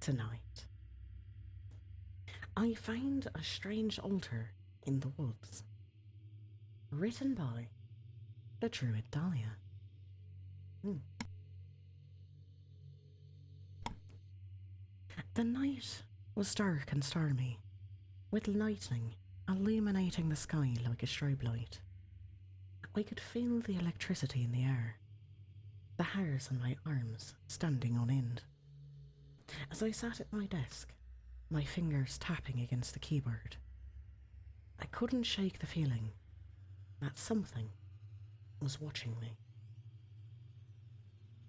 Tonight, I find a strange altar in the woods, written by the Druid Dahlia. The night was dark and stormy, with lightning illuminating the sky like a strobe light. I could feel the electricity in the air, the hairs on my arms standing on end. As I sat at my desk, my fingers tapping against the keyboard, I couldn't shake the feeling that something was watching me.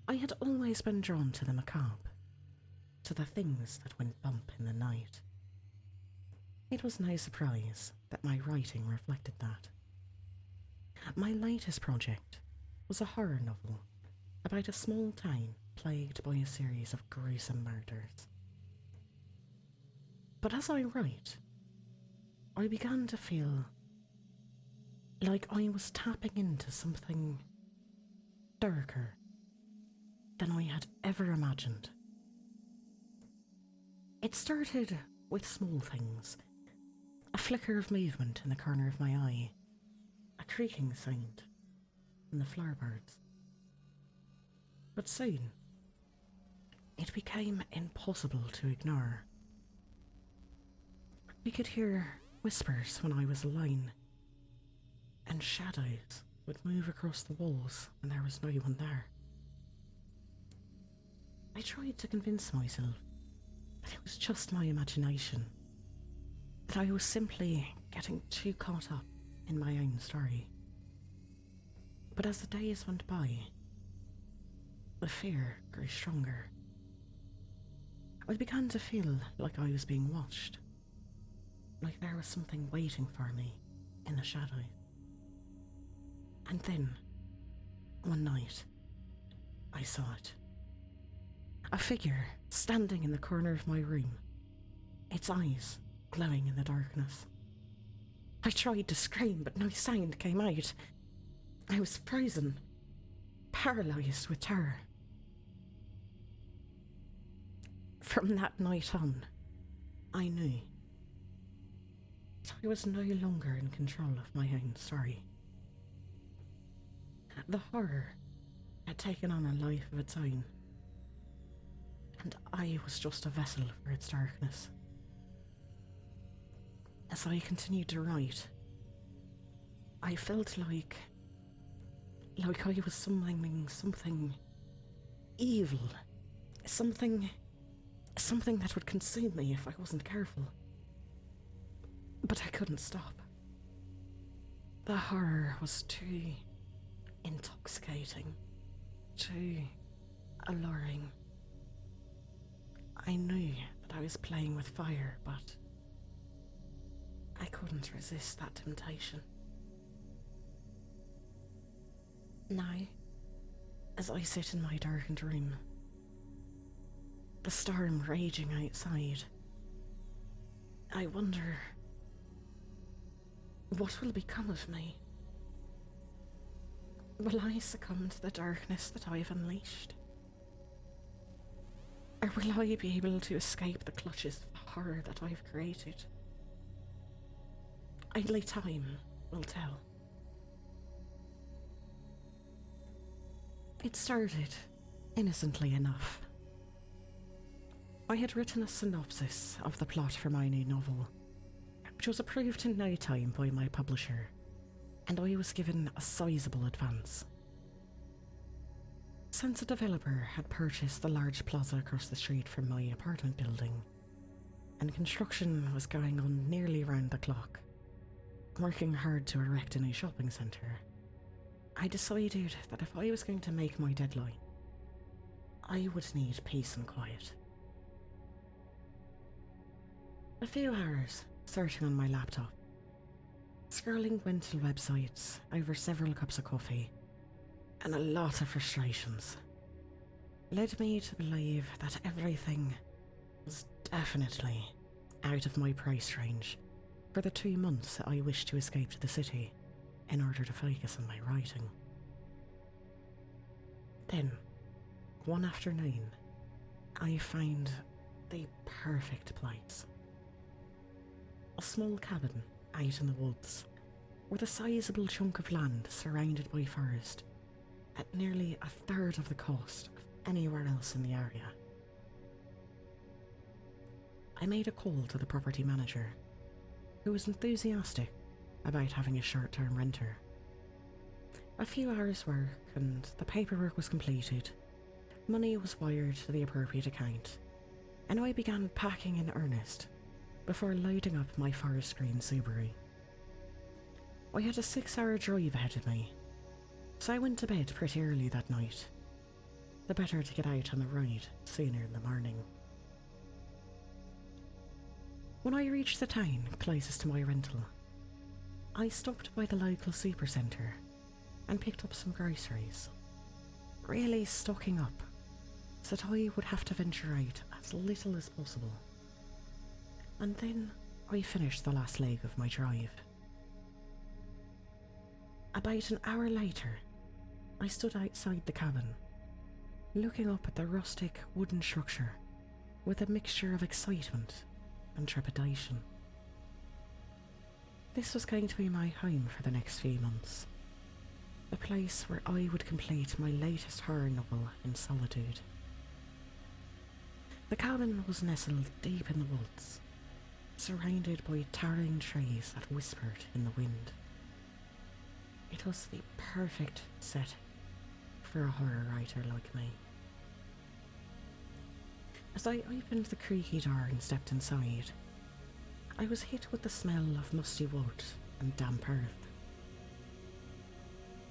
I had always been drawn to the macabre, to the things that went bump in the night. It was no surprise that my writing reflected that. My latest project was a horror novel about a small town plagued by a series of gruesome murders. But as I write, I began to feel like I was tapping into something darker than I had ever imagined. It started with small things, a flicker of movement in the corner of my eye, a creaking sound, and the flowerbirds. But soon, it became impossible to ignore. We could hear whispers when I was alone, and shadows would move across the walls when there was no one there. I tried to convince myself that it was just my imagination, that I was simply getting too caught up in my own story. But as the days went by, the fear grew stronger. I began to feel like I was being watched, like there was something waiting for me in the shadow. And then, one night, I saw it. A figure standing in the corner of my room, its eyes glowing in the darkness. I tried to scream, but no sound came out. I was frozen, paralysed with terror. From that night on, I knew that I was no longer in control of my own story. The horror had taken on a life of its own, and I was just a vessel for its darkness. As I continued to write, I felt like I was summoning something evil, something that would consume me if I wasn't careful. But I couldn't stop. The horror was too intoxicating, too alluring. I knew that I was playing with fire, but I couldn't resist that temptation. Now, as I sit in my darkened room, the storm raging outside, I wonder what will become of me. Will I succumb to the darkness that I've unleashed? Or will I be able to escape the clutches of the horror that I've created? Only time will tell. It started innocently enough. I had written a synopsis of the plot for my new novel, which was approved in no time by my publisher, and I was given a sizable advance. Since a developer had purchased the large plaza across the street from my apartment building, and construction was going on nearly round the clock, working hard to erect a new shopping centre, I decided that if I was going to make my deadline, I would need peace and quiet. A few hours searching on my laptop, scrolling rental websites over several cups of coffee, and a lot of frustrations, led me to believe that everything was definitely out of my price range for the 2 months that I wished to escape to the city in order to focus on my writing. Then, one afternoon, I found the perfect place. A small cabin out in the woods, with a sizable chunk of land surrounded by forest, at nearly a third of the cost of anywhere else in the area. I made a call to the property manager, who was enthusiastic about having a short-term renter. A few hours' work and the paperwork was completed, money was wired to the appropriate account, and I began packing in earnest before loading up my forest green Subaru. I had a 6-hour drive ahead of me, so I went to bed pretty early that night, the better to get out on the ride sooner in the morning. When I reached the town closest to my rental, I stopped by the local supercentre and picked up some groceries, really stocking up so that I would have to venture out as little as possible. And then I finished the last leg of my drive. About an hour later, I stood outside the cabin, looking up at the rustic wooden structure with a mixture of excitement and trepidation. This was going to be my home for the next few months, a place where I would complete my latest horror novel in solitude. The cabin was nestled deep in the woods, surrounded by towering trees that whispered in the wind. It was the perfect setting for a horror writer like me. As I opened the creaky door and stepped inside, I was hit with the smell of musty wood and damp earth.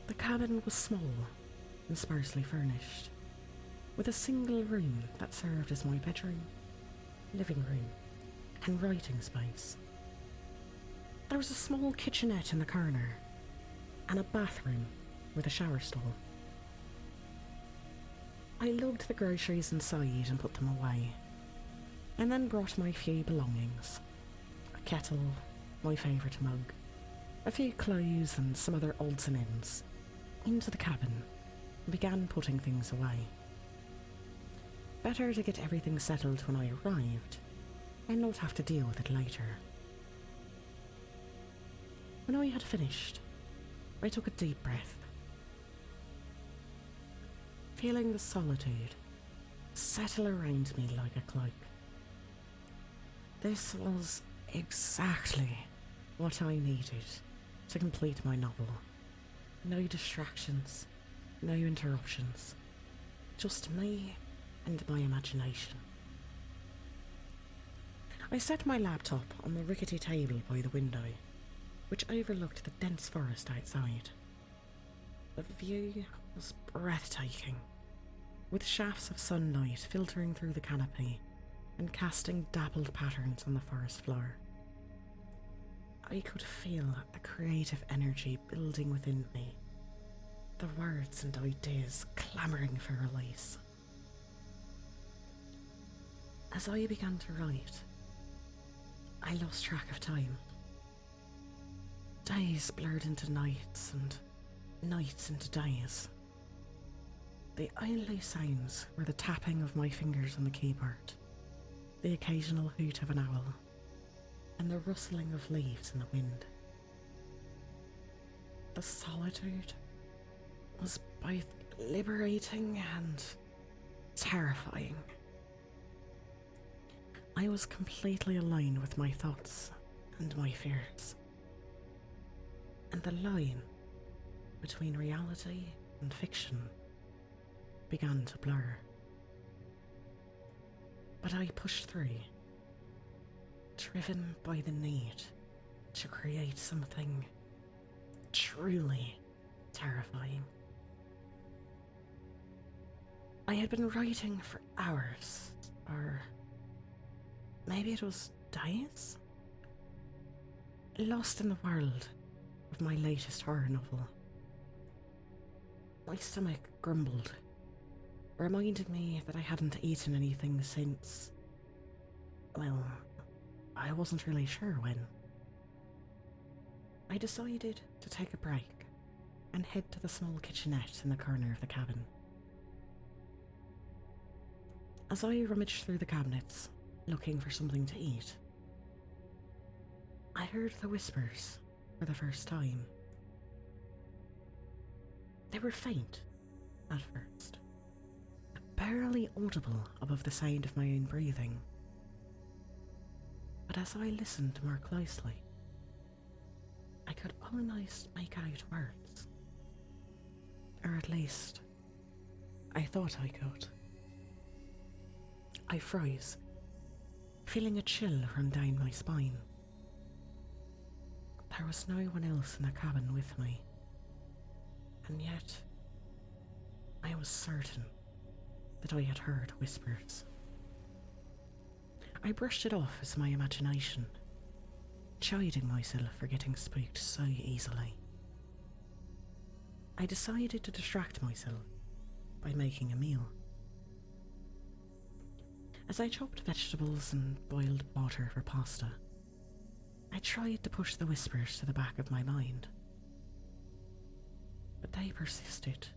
The cabin was small and sparsely furnished, with a single room that served as my bedroom, living room, and writing space. There was a small kitchenette in the corner, and a bathroom with a shower stall. I lugged the groceries inside and put them away, and then brought my few belongings: a kettle, my favourite mug, a few clothes and some other odds and ends, into the cabin and began putting things away. Better to get everything settled when I arrived and not have to deal with it later. When I had finished, I took a deep breath, feeling the solitude settle around me like a cloak. This was exactly what I needed to complete my novel. No distractions, no interruptions, just me and my imagination. I set my laptop on the rickety table by the window, which overlooked the dense forest outside. The view was breathtaking, with shafts of sunlight filtering through the canopy and casting dappled patterns on the forest floor. I could feel the creative energy building within me, the words and ideas clamouring for release. As I began to write, I lost track of time. Days blurred into nights and nights into days. The only sounds were the tapping of my fingers on the keyboard, the occasional hoot of an owl, and the rustling of leaves in the wind. The solitude was both liberating and terrifying. I was completely alone with my thoughts and my fears, and the line between reality and fiction began to blur. But I pushed through, driven by the need to create something truly terrifying. I had been writing for hours, or maybe it was days, lost in the world of my latest horror novel. My stomach grumbled, reminding me that I hadn't eaten anything since, well, I wasn't really sure when. I decided to take a break and head to the small kitchenette in the corner of the cabin. As I rummaged through the cabinets, looking for something to eat. I heard the whispers for the first time. They were faint at first, barely audible above the sound of my own breathing. But as I listened more closely, I could almost make out words. Or at least, I thought I could. I froze, feeling a chill run down my spine. There was no one else in the cabin with me, and yet I was certain that I had heard whispers. I brushed it off as my imagination, chiding myself for getting spooked so easily. I decided to distract myself by making a meal. As I chopped vegetables and boiled water for pasta, I tried to push the whispers to the back of my mind. But they persisted,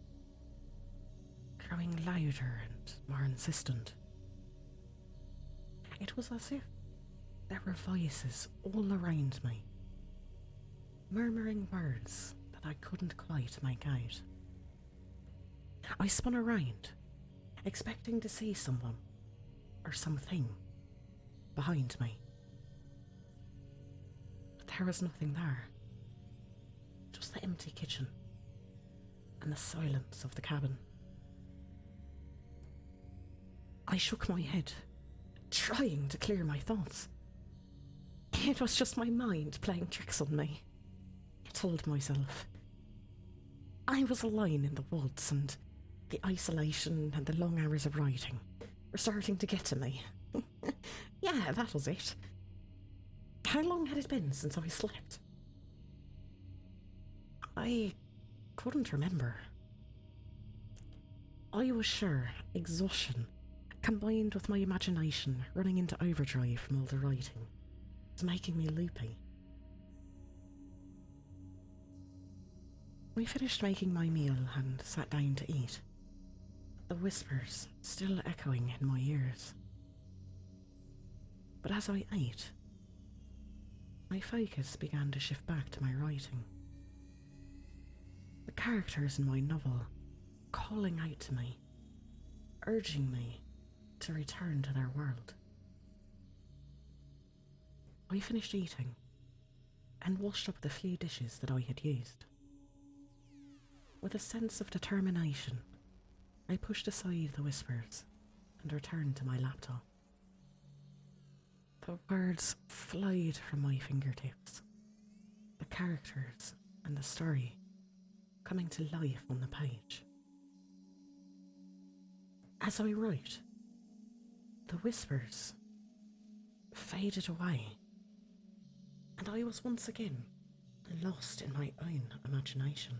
growing louder and more insistent. It was as if there were voices all around me, murmuring words that I couldn't quite make out. I spun around, expecting to see someone or something behind me. But there was nothing there, just the empty kitchen and the silence of the cabin. I shook my head, trying to clear my thoughts. It was just my mind playing tricks on me, I told myself. I was alone in the woods, and the isolation and the long hours of writing were starting to get to me. Yeah, that was it. How long had it been since I slept? I couldn't remember. I was sure exhaustion, combined with my imagination running into overdrive from all the writing, was making me loopy. We finished making my meal and sat down to eat, the whispers still echoing in my ears. But as I ate, my focus began to shift back to my writing. The characters in my novel calling out to me, urging me to return to their world. I finished eating and washed up the few dishes that I had used. With a sense of determination, I pushed aside the whispers and returned to my laptop. The words flowed from my fingertips, the characters and the story coming to life on the page. As I wrote, the whispers faded away, and I was once again lost in my own imagination.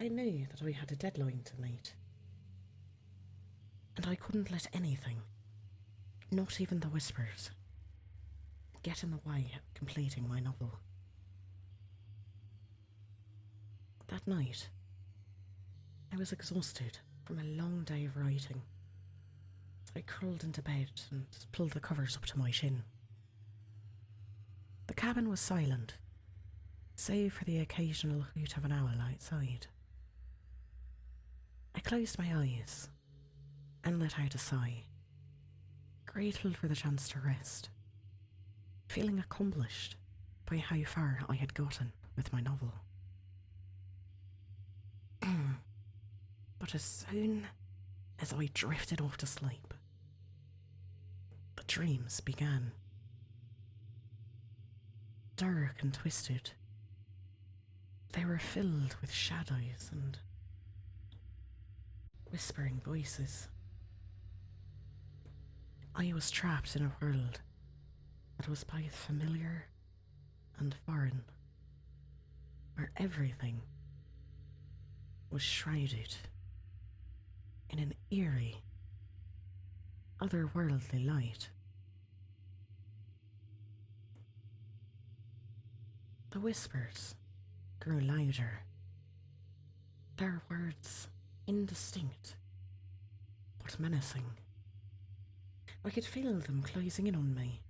I knew that I had a deadline to meet, and I couldn't let anything, not even the whispers, get in the way of completing my novel. That night, I was exhausted from a long day of writing, so I curled into bed and pulled the covers up to my chin. The cabin was silent, save for the occasional hoot of an owl outside. I closed my eyes and let out a sigh, grateful for the chance to rest, feeling accomplished by how far I had gotten with my novel. But as soon as I drifted off to sleep, the dreams began. Dark and twisted, they were filled with shadows and whispering voices. I was trapped in a world that was both familiar and foreign, where everything was shrouded in an eerie, otherworldly light. The whispers grew louder, their words indistinct but menacing, I could feel them closing in on me,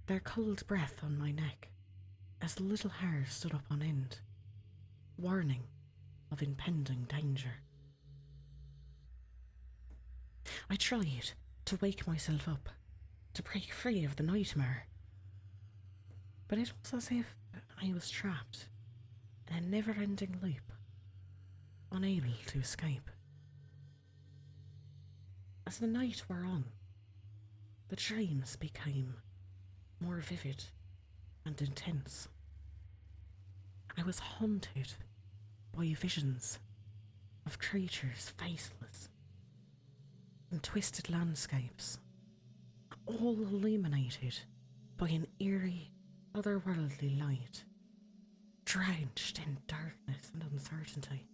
their cold breath on my neck as the little hair stood up on end, warning of impending danger. I tried to wake myself up, to break free of the nightmare, but it was as if I was trapped in a never-ending loop, unable to escape. As the night wore on, the dreams became more vivid and intense. I was haunted by visions of creatures faceless and twisted landscapes, all illuminated by an eerie, otherworldly light, drenched in darkness and uncertainty.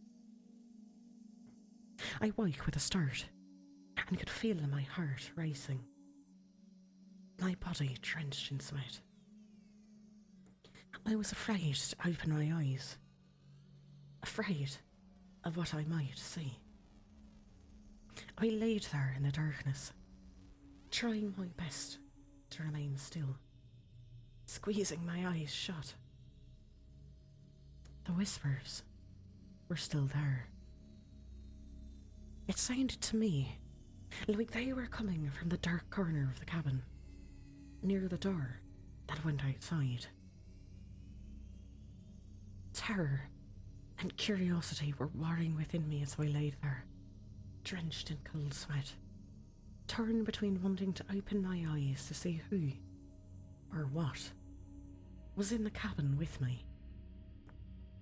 I woke with a start and could feel my heart racing, my body drenched in sweat. I was afraid to open my eyes, afraid of what I might see. I laid there in the darkness, trying my best to remain still, squeezing my eyes shut. The whispers were still there. It sounded to me like they were coming from the dark corner of the cabin, near the door that went outside. Terror and curiosity were warring within me as I lay there, drenched in cold sweat, torn between wanting to open my eyes to see who, or what, was in the cabin with me,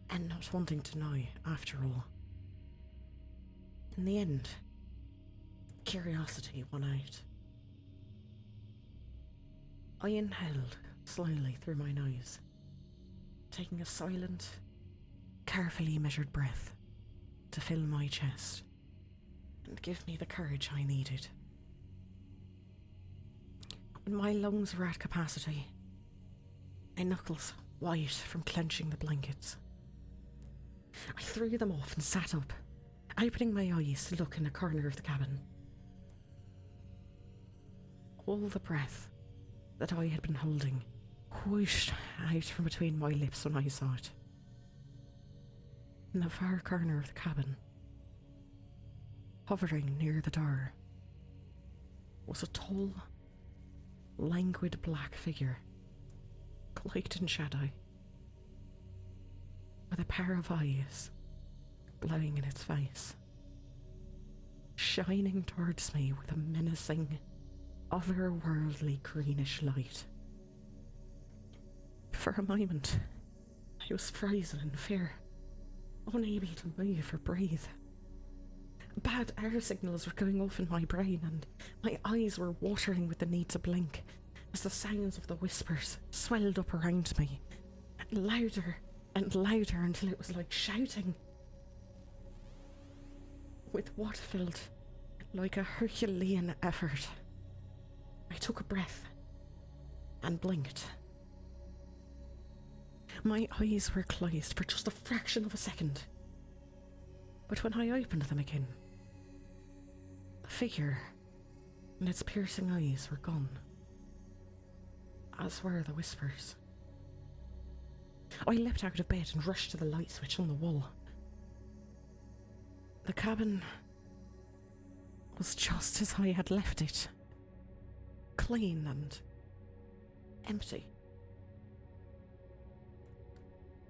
and not wanting to know after all. In the end, curiosity won out. I inhaled slowly through my nose, taking a silent, carefully measured breath to fill my chest and give me the courage I needed. When my lungs were at capacity, my knuckles white from clenching the blankets, I threw them off and sat up, opening my eyes to look in the corner of the cabin. All the breath that I had been holding whooshed out from between my lips when I saw it. In the far corner of the cabin, hovering near the door, was a tall, languid black figure, cloaked in shadow, with a pair of eyes glowing in its face, shining towards me with a menacing, otherworldly greenish light. For a moment, I was frozen in fear, unable to move or breathe. Bad air signals were going off in my brain, and my eyes were watering with the need to blink as the sounds of the whispers swelled up around me, louder and louder until it was like shouting. With what felt like a Herculean effort, I took a breath and blinked. My eyes were closed for just a fraction of a second, but when I opened them again, the figure and its piercing eyes were gone, as were the whispers. I leapt out of bed and rushed to the light switch on the wall. The cabin was just as I had left it, clean and empty.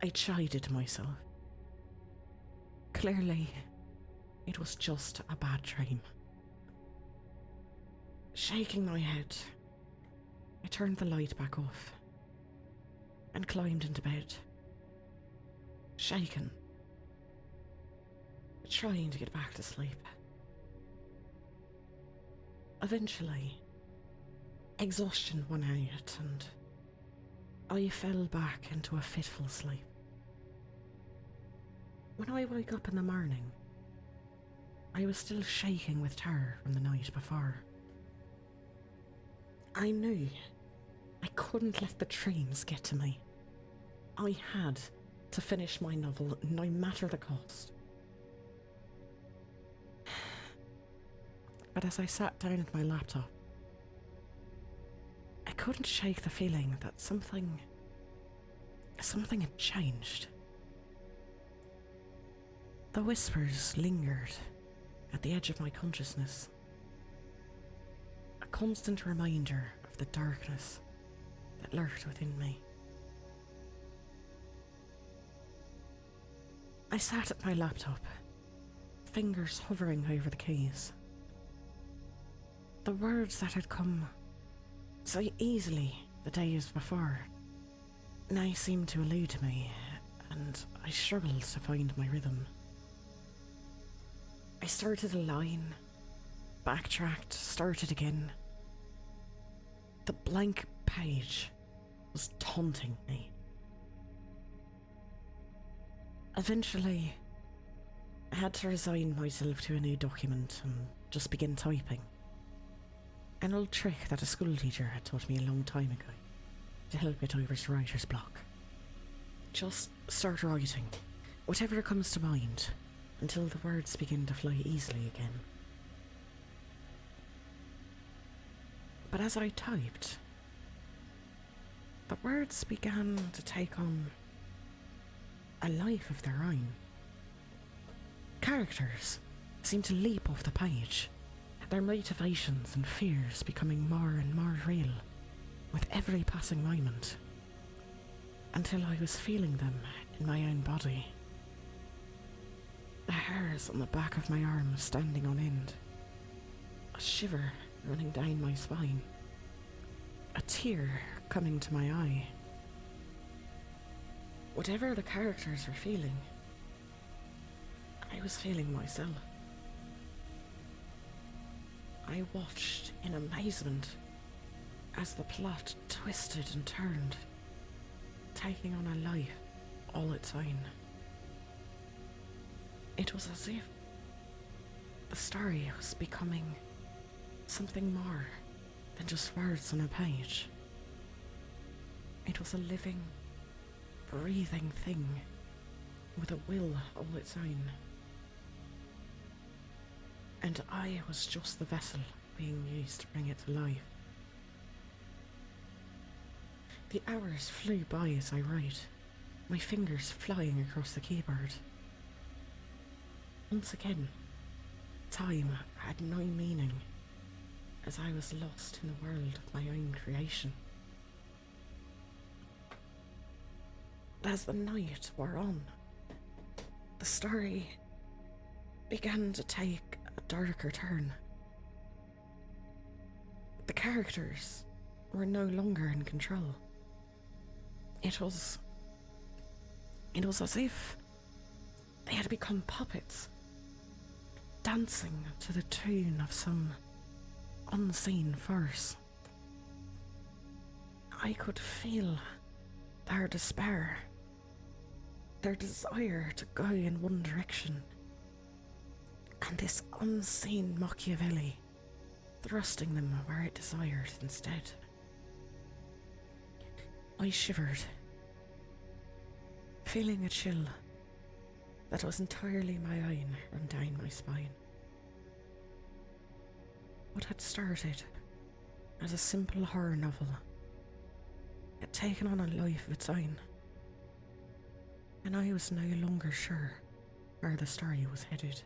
I chided myself. Clearly, it was just a bad dream. Shaking my head, I turned the light back off and climbed into bed, shaken, trying to get back to sleep. Eventually, exhaustion won out and I fell back into a fitful sleep. When I woke up in the morning, I was still shaking with terror from the night before. I knew I couldn't let the dreams get to me. I had to finish my novel, no matter the cost. But as I sat down at my laptop couldn't shake the feeling that something had changed. The whispers lingered at the edge of my consciousness, a constant reminder of the darkness that lurked within me. I sat at my laptop, fingers hovering over the keys. The words that had come so easily the days before now seemed to elude me, and I struggled to find my rhythm. I started a line, backtracked, started again. The blank page was taunting me. Eventually, I had to resign myself to a new document and just begin typing. An old trick that a schoolteacher had taught me a long time ago to help get over writer's block. Just start writing, whatever comes to mind, until the words begin to flow easily again. But as I typed, the words began to take on a life of their own. Characters seemed to leap off the page, their motivations and fears becoming more and more real with every passing moment, until I was feeling them in my own body. The hairs on the back of my arm standing on end, a shiver running down my spine, a tear coming to my eye. Whatever the characters were feeling, I was feeling myself. I watched in amazement as the plot twisted and turned, taking on a life all its own. It was as if the story was becoming something more than just words on a page. It was a living, breathing thing with a will all its own. And I was just the vessel being used to bring it to life. The hours flew by as I wrote, my fingers flying across the keyboard. Once again, time had no meaning, as I was lost in the world of my own creation. As the night wore on, the story began to take a darker turn. The characters were no longer in control. It was as if they had become puppets, dancing to the tune of some unseen farce. I could feel their despair, their desire to go in one direction, and this unseen Machiavelli thrusting them where it desired instead. I shivered, feeling a chill that was entirely my own run down my spine. What had started as a simple horror novel had taken on a life of its own, and I was no longer sure where the story was headed.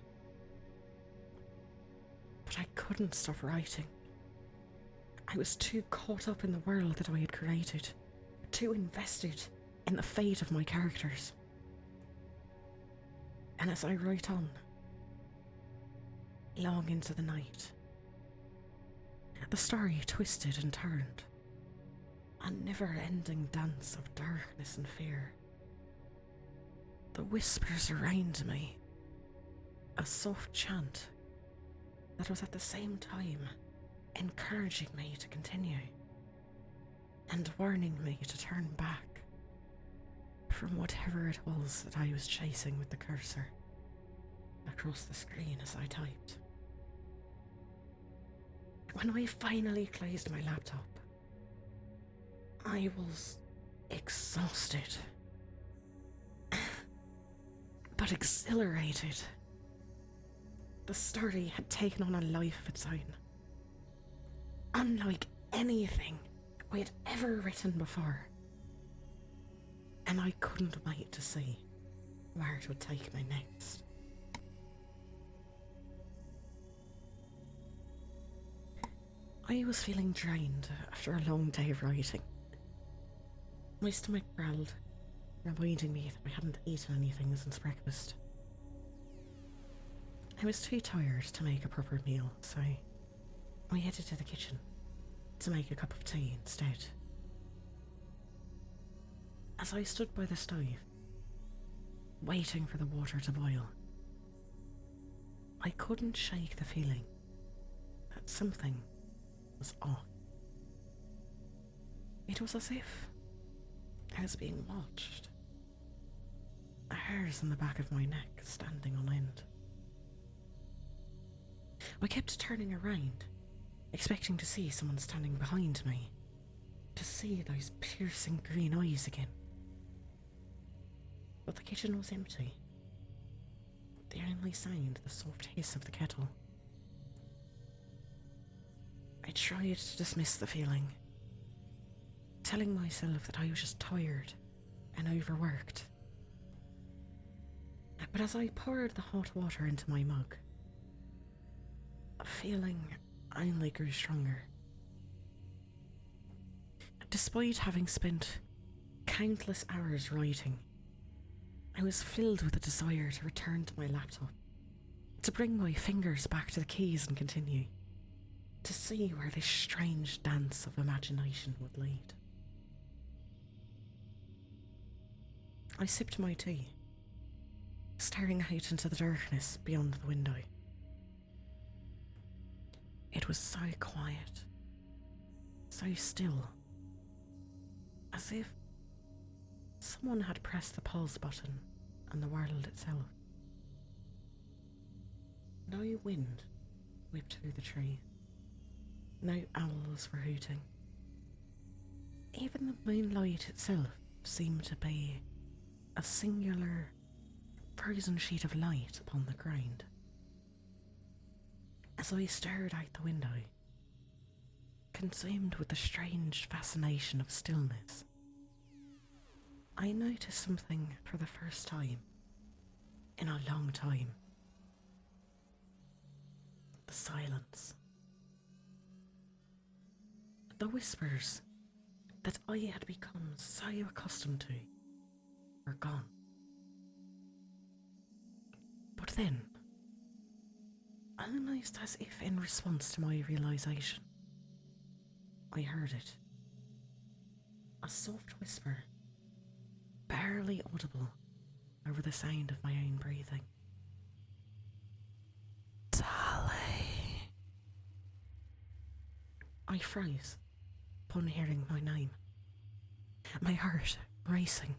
But I couldn't stop writing. I was too caught up in the world that I had created, too invested in the fate of my characters. And as I write on, long into the night, the story twisted and turned, a never-ending dance of darkness and fear. The whispers around me, a soft chant that was at the same time encouraging me to continue and warning me to turn back from whatever it was that I was chasing with the cursor across the screen as I typed. When I finally closed my laptop, I was exhausted, but exhilarated. The story had taken on a life of its own, unlike anything I had ever written before, and I couldn't wait to see where it would take me next. I was feeling drained after a long day of writing. My stomach growled, reminding me that I hadn't eaten anything since breakfast. I was too tired to make a proper meal, so I headed to the kitchen to make a cup of tea instead. As I stood by the stove, waiting for the water to boil, I couldn't shake the feeling that something was off. It was as if I was being watched. The hairs on the back of my neck standing on end. I kept turning around, expecting to see someone standing behind me, to see those piercing green eyes again. But the kitchen was empty. The only sound the soft hiss of the kettle. I tried to dismiss the feeling, telling myself that I was just tired and overworked. But as I poured the hot water into my mug, the feeling only grew stronger. Despite having spent countless hours writing, I was filled with a desire to return to my laptop, to bring my fingers back to the keys and continue, to see where this strange dance of imagination would lead. I sipped my tea, staring out into the darkness beyond the window. It was so quiet, so still, as if someone had pressed the pause button on the world itself. No wind whipped through the tree. No owls were hooting. Even the moonlight itself seemed to be a singular, frozen sheet of light upon the ground. As I stared out the window, consumed with the strange fascination of stillness, I noticed something for the first time in a long time. The silence. The whispers that I had become so accustomed to were gone. But then, almost as if in response to my realization, I heard it. A soft whisper, barely audible over the sound of my own breathing. Dahlia. I froze upon hearing my name, my heart racing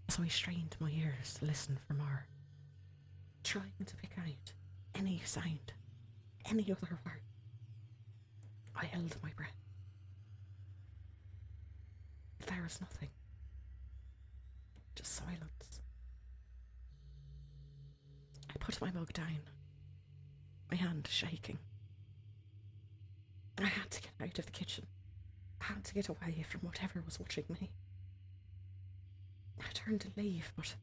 as I strained my ears to listen for more, trying to pick out any sound, any other word. I held my breath. There was nothing, just silence. I put my mug down, my hand shaking. I had to get out of the kitchen. I had to get away from whatever was watching me. I turned to leave, but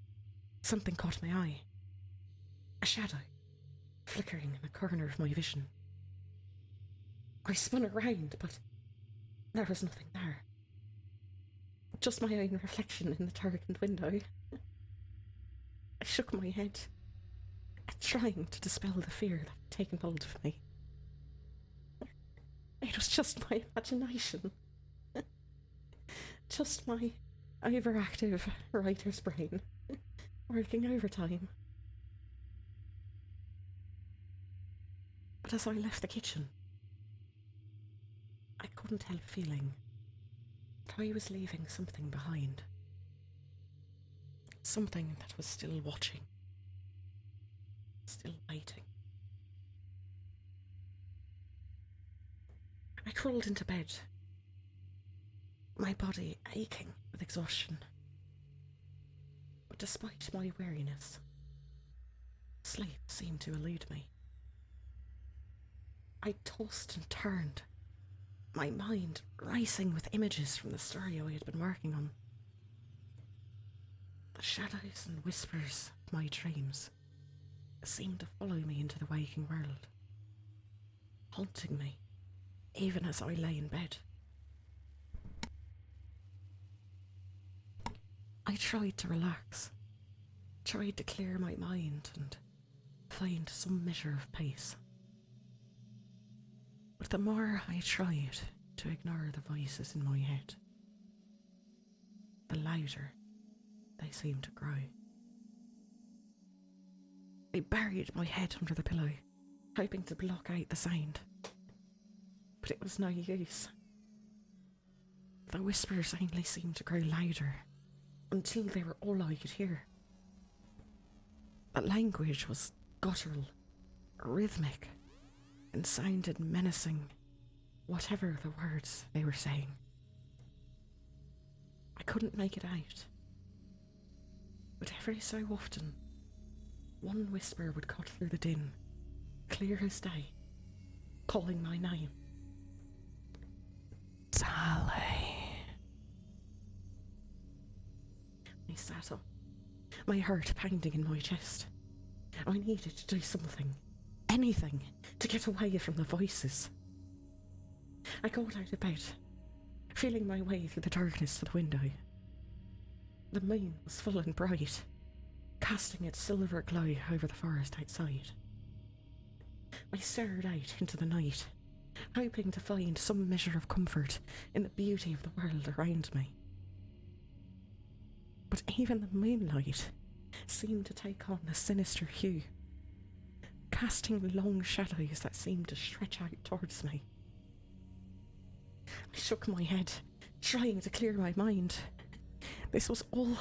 something caught my eye. A shadow, flickering in the corner of my vision. I spun around, but there was nothing there. Just my own reflection in the darkened window. I shook my head, trying to dispel the fear that had taken hold of me. It was just my imagination. Just my overactive writer's brain, working overtime. But as I left the kitchen, I couldn't help feeling that I was leaving something behind. Something that was still watching, still waiting. I crawled into bed, my body aching with exhaustion. But despite my weariness, sleep seemed to elude me. I tossed and turned, my mind racing with images from the story I had been working on. The shadows and whispers of my dreams seemed to follow me into the waking world, haunting me even as I lay in bed. I tried to relax, tried to clear my mind and find some measure of peace. But the more I tried to ignore the voices in my head, the louder they seemed to grow. I buried my head under the pillow, hoping to block out the sound. But it was no use. The whispers only seemed to grow louder until they were all I could hear. The language was guttural, rhythmic, and sounded menacing, whatever the words they were saying. I couldn't make it out. But every so often, one whisper would cut through the din, clear as day, calling my name. Sally. I sat up, my heart pounding in my chest. I needed to do something, anything, to get away from the voices. I got out of bed, feeling my way through the darkness to the window. The moon was full and bright, casting its silver glow over the forest outside. I stared out into the night, hoping to find some measure of comfort in the beauty of the world around me. But even the moonlight seemed to take on a sinister hue, casting long shadows that seemed to stretch out towards me. I shook my head, trying to clear my mind. This was all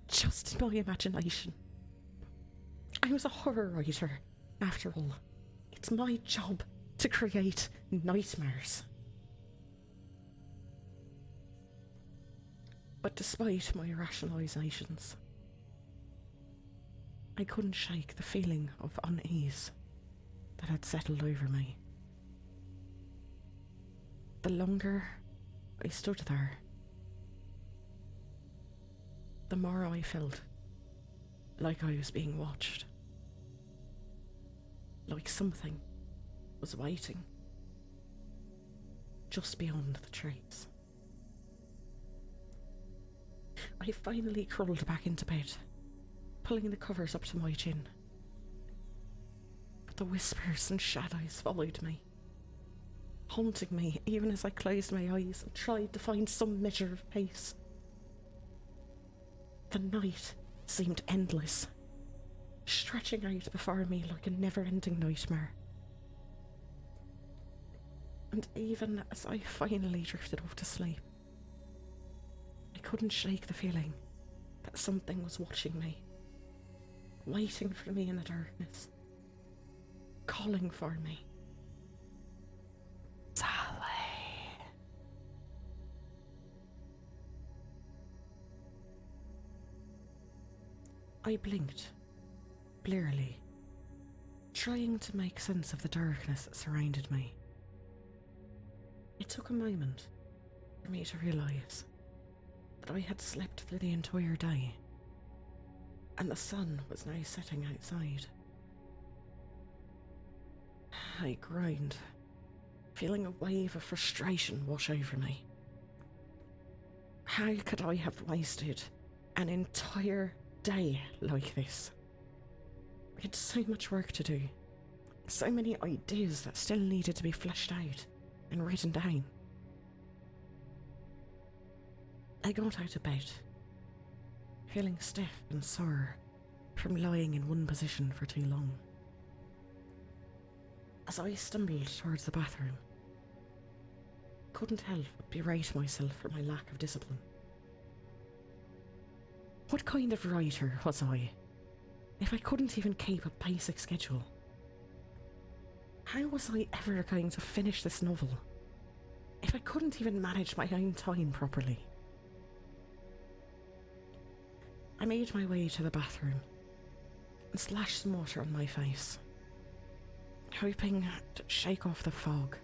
just my imagination. I was a horror writer, after all. It's my job to create nightmares. But despite my rationalizations, I couldn't shake the feeling of unease that had settled over me. The longer I stood there, the more I felt like I was being watched. Like something was waiting just beyond the trees. I finally crawled back into bed, pulling the covers up to my chin. But the whispers and shadows followed me, haunting me even as I closed my eyes and tried to find some measure of peace. The night seemed endless, stretching out before me like a never-ending nightmare. And even as I finally drifted off to sleep, I couldn't shake the feeling that something was watching me, waiting for me in the darkness, calling for me. Sally. I blinked, blearily, trying to make sense of the darkness that surrounded me. It took a moment for me to realise that I had slept through the entire day, and the sun was now setting outside. I groaned, feeling a wave of frustration wash over me. How could I have wasted an entire day like this? I had so much work to do, so many ideas that still needed to be fleshed out and written down. I got out of bed, feeling stiff and sore from lying in one position for too long. As I stumbled towards the bathroom, I couldn't help but berate myself for my lack of discipline. What kind of writer was I, if I couldn't even keep a basic schedule? How was I ever going to finish this novel if I couldn't even manage my own time properly? I made my way to the bathroom and splashed some water on my face, hoping to shake off the fog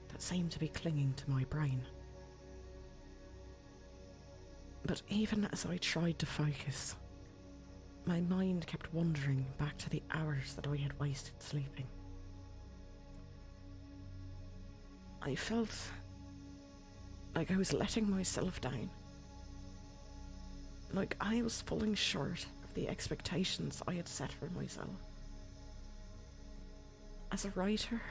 that seemed to be clinging to my brain. But even as I tried to focus, my mind kept wandering back to the hours that I had wasted sleeping. I felt like I was letting myself down. Like I was falling short of the expectations I had set for myself. As a writer,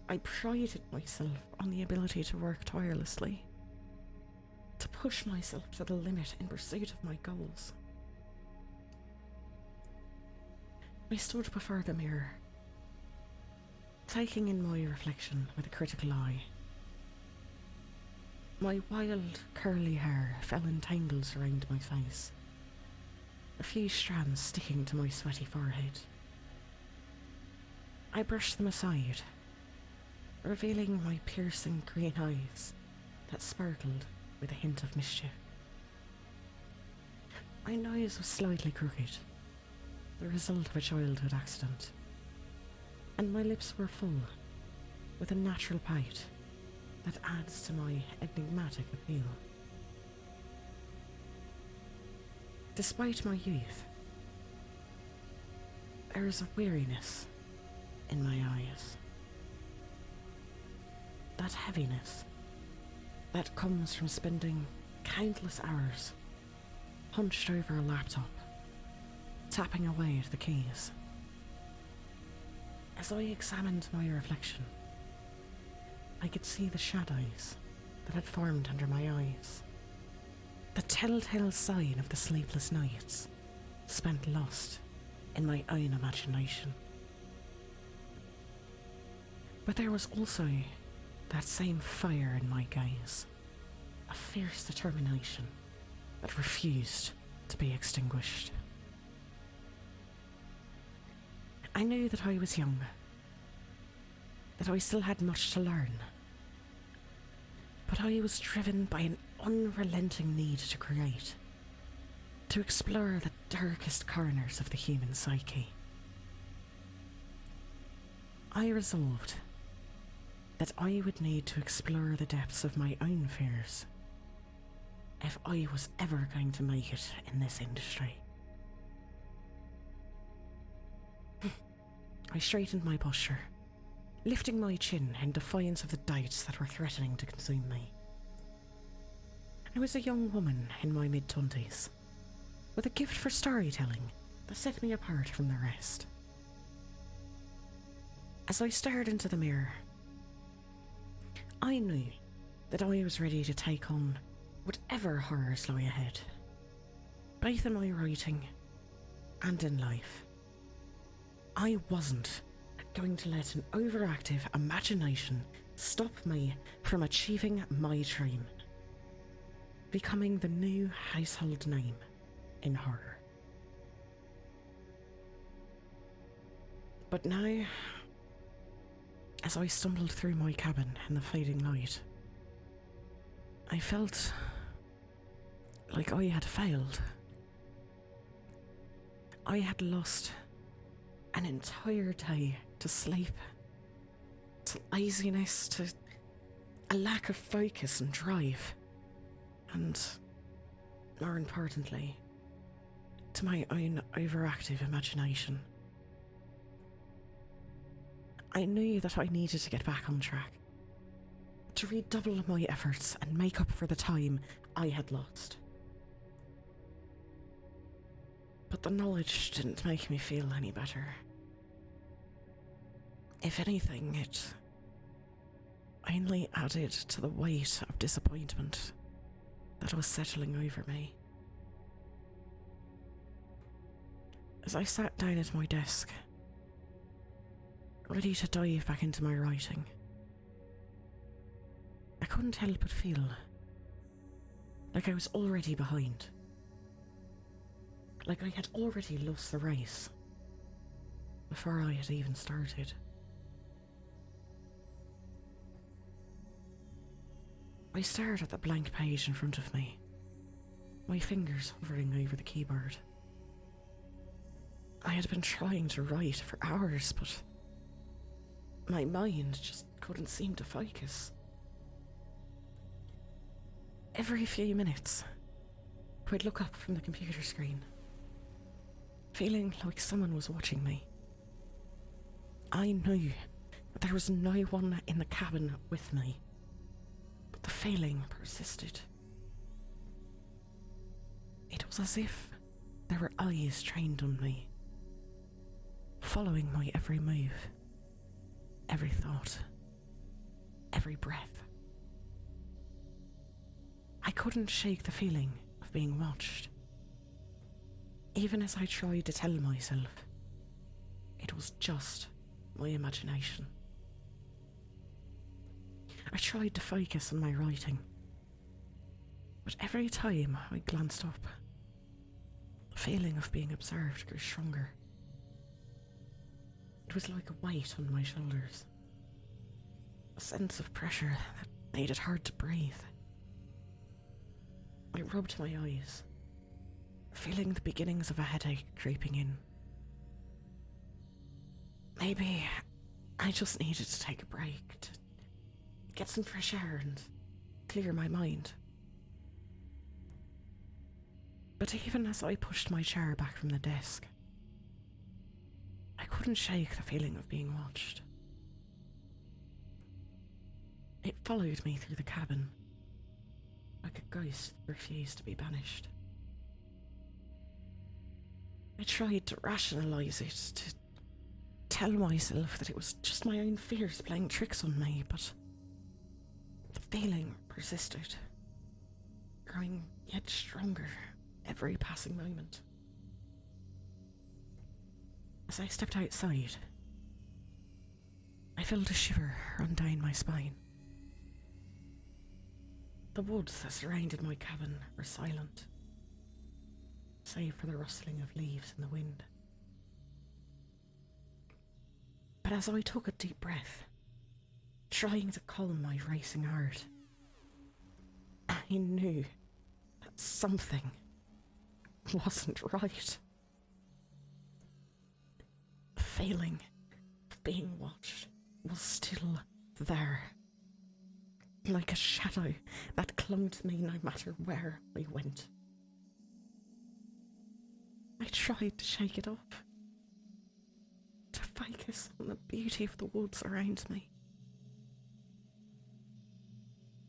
I prided myself on the ability to work tirelessly, to push myself to the limit in pursuit of my goals. I stood before the mirror, taking in my reflection with a critical eye. My wild, curly hair fell in tangles around my face, a few strands sticking to my sweaty forehead. I brushed them aside, revealing my piercing green eyes that sparkled with a hint of mischief. My nose was slightly crooked, the result of a childhood accident, and my lips were full, with a natural pout that adds to my enigmatic appeal. Despite my youth, there is a weariness in my eyes. That heaviness that comes from spending countless hours hunched over a laptop, tapping away at the keys. As I examined my reflection, I could see the shadows that had formed under my eyes, the telltale sign of the sleepless nights spent lost in my own imagination. But there was also that same fire in my gaze, a fierce determination that refused to be extinguished. I knew that I was young, that I still had much to learn, but I was driven by an unrelenting need to create, to explore the darkest corners of the human psyche. I resolved that I would need to explore the depths of my own fears if I was ever going to make it in this industry. I straightened my posture, lifting my chin in defiance of the doubts that were threatening to consume me. I was a young woman in my mid-20s, with a gift for storytelling that set me apart from the rest. As I stared into the mirror, I knew that I was ready to take on whatever horrors lay ahead, both in my writing and in life. I wasn't going to let an overactive imagination stop me from achieving my dream, becoming the new household name in horror. But now, as I stumbled through my cabin in the fading light, I felt like I had failed. I had lost an entire day to sleep, to laziness, to a lack of focus and drive, and, more importantly, to my own overactive imagination. I knew that I needed to get back on track, to redouble my efforts and make up for the time I had lost. But the knowledge didn't make me feel any better. If anything, it only added to the weight of disappointment that was settling over me. As I sat down at my desk, ready to dive back into my writing, I couldn't help but feel like I was already behind. Like I had already lost the race before I had even started. I stared at the blank page in front of me, my fingers hovering over the keyboard. I had been trying to write for hours, but my mind just couldn't seem to focus. Every few minutes, I'd look up from the computer screen, feeling like someone was watching me. I knew that there was no one in the cabin with me, but the feeling persisted. It was as if there were eyes trained on me, following my every move, every thought, every breath. I couldn't shake the feeling of being watched. Even as I tried to tell myself it was just my imagination. I tried to focus on my writing, but every time I glanced up, the feeling of being observed grew stronger. It was like a weight on my shoulders, a sense of pressure that made it hard to breathe. I rubbed my eyes, feeling the beginnings of a headache creeping in. Maybe I just needed to take a break, to get some fresh air and clear my mind. But even as I pushed my chair back from the desk, I couldn't shake the feeling of being watched. It followed me through the cabin, like a ghost that refused to be banished. I tried to rationalise it, to tell myself that it was just my own fears playing tricks on me, but the feeling persisted, growing yet stronger every passing moment. As I stepped outside, I felt a shiver run down my spine. The woods that surrounded my cabin were silent, save for the rustling of leaves in the wind. But as I took a deep breath, trying to calm my racing heart, I knew that something wasn't right. The feeling of being watched was still there, like a shadow that clung to me no matter where I went. I tried to shake it off, to focus on the beauty of the woods around me.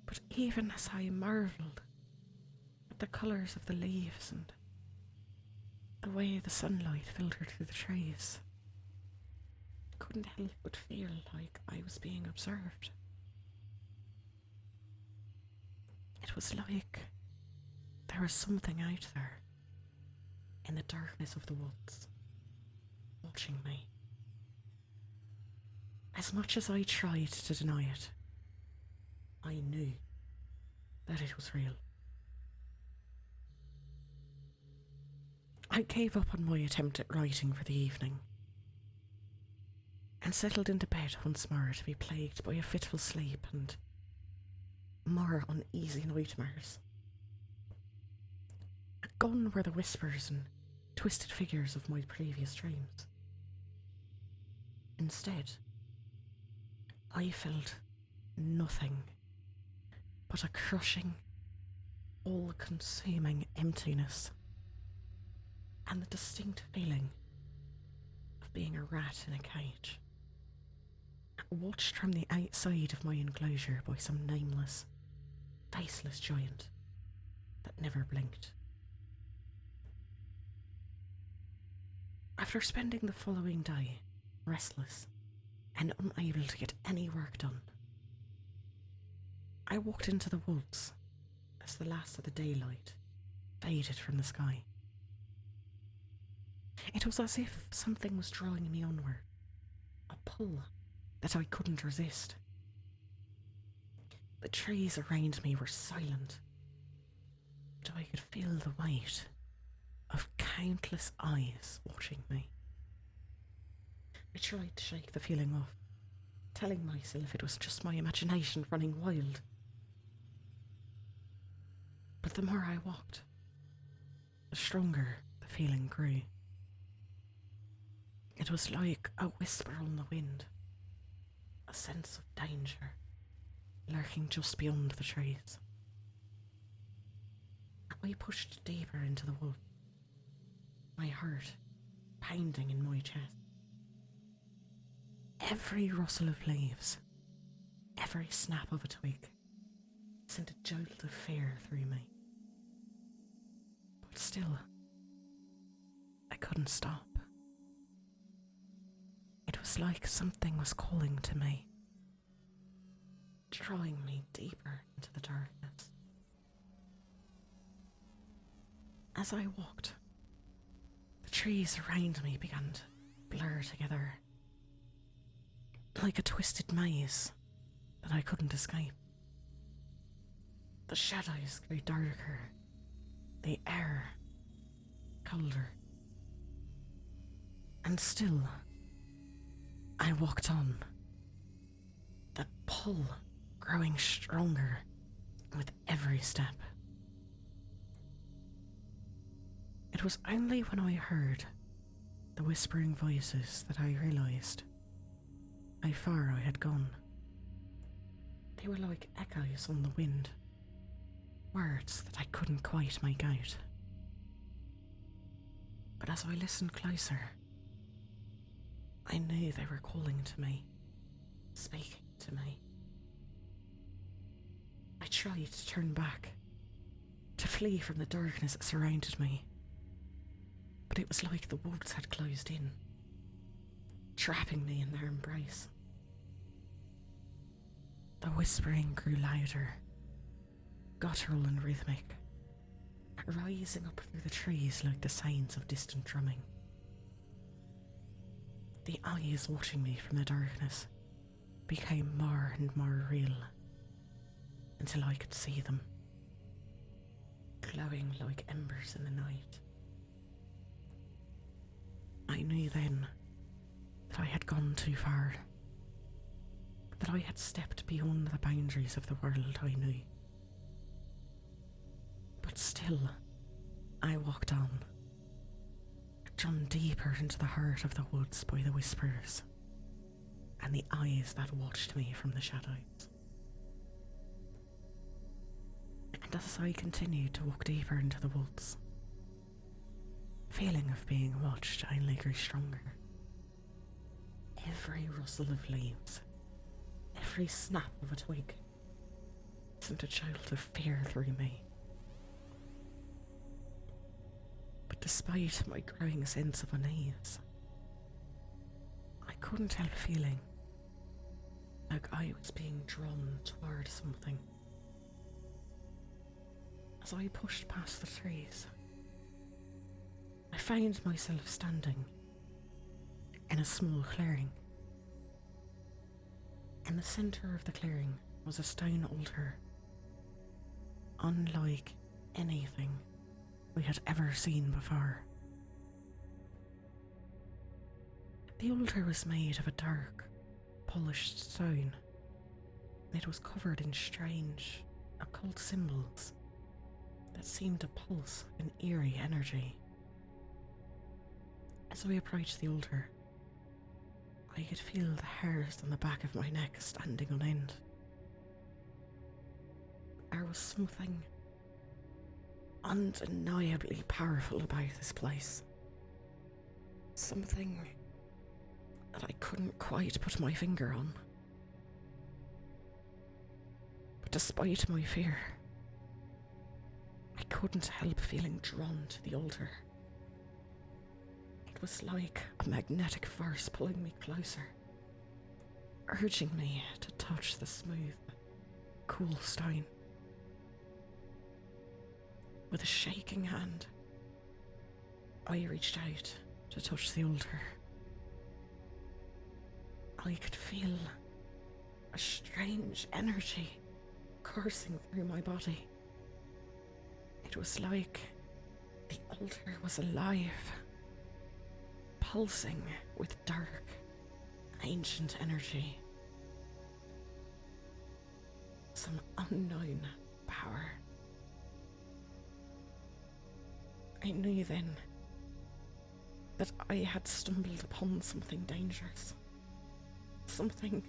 But even as I marvelled at the colours of the leaves and the way the sunlight filtered through the trees, I couldn't help but feel like I was being observed. It was like there was something out there in the darkness of the woods, watching me. As much as I tried to deny it, I knew that it was real. I gave up on my attempt at writing for the evening and settled into bed once more to be plagued by a fitful sleep and more uneasy nightmares. Gone were the whispers and twisted figures of my previous dreams. Instead, I felt nothing but a crushing, all-consuming emptiness and the distinct feeling of being a rat in a cage, watched from the outside of my enclosure by some nameless, faceless giant that never blinked. After spending the following day restless and unable to get any work done, I walked into the woods as the last of the daylight faded from the sky. It was as if something was drawing me onward, a pull that I couldn't resist. The trees around me were silent, but I could feel the weight of countless eyes watching me. I tried to shake the feeling off, telling myself it was just my imagination running wild. But the more I walked, the stronger the feeling grew. It was like a whisper on the wind, a sense of danger lurking just beyond the trees. I pushed deeper into the wood, my heart pounding in my chest. Every rustle of leaves, every snap of a twig sent a jolt of fear through me. But still, I couldn't stop. It was like something was calling to me, drawing me deeper into the darkness. As I walked, the trees around me began to blur together, like a twisted maze that I couldn't escape. The shadows grew darker, the air colder. And still, I walked on, that pull growing stronger with every step. It was only when I heard the whispering voices that I realised how far I had gone. They were like echoes on the wind, words that I couldn't quite make out. But as I listened closer, I knew they were calling to me, speaking to me. I tried to turn back, to flee from the darkness that surrounded me, but it was like the woods had closed in, trapping me in their embrace. The whispering grew louder, guttural and rhythmic, rising up through the trees like the sounds of distant drumming. The eyes watching me from the darkness became more and more real, until I could see them, glowing like embers in the night. I knew then that I had gone too far, that I had stepped beyond the boundaries of the world I knew. But still, I walked on, drawn deeper into the heart of the woods by the whispers and the eyes that watched me from the shadows. And as I continued to walk deeper into the woods, the feeling of being watched only grew stronger. Every rustle of leaves, every snap of a twig sent a jolt of fear through me. But despite my growing sense of unease, I couldn't help feeling like I was being drawn toward something. As I pushed past the trees, I found myself standing in a small clearing. In the centre of the clearing was a stone altar, unlike anything we had ever seen before. The altar was made of a dark, polished stone, and it was covered in strange, occult symbols that seemed to pulse with an eerie energy. As I approached the altar, I could feel the hairs on the back of my neck standing on end. There was something undeniably powerful about this place. Something that I couldn't quite put my finger on. But despite my fear, I couldn't help feeling drawn to the altar. It was like a magnetic force pulling me closer, urging me to touch the smooth, cool stone. With a shaking hand, I reached out to touch the altar. I could feel a strange energy coursing through my body. It was like the altar was alive, pulsing with dark, ancient energy. Some unknown power. I knew then that I had stumbled upon something dangerous. Something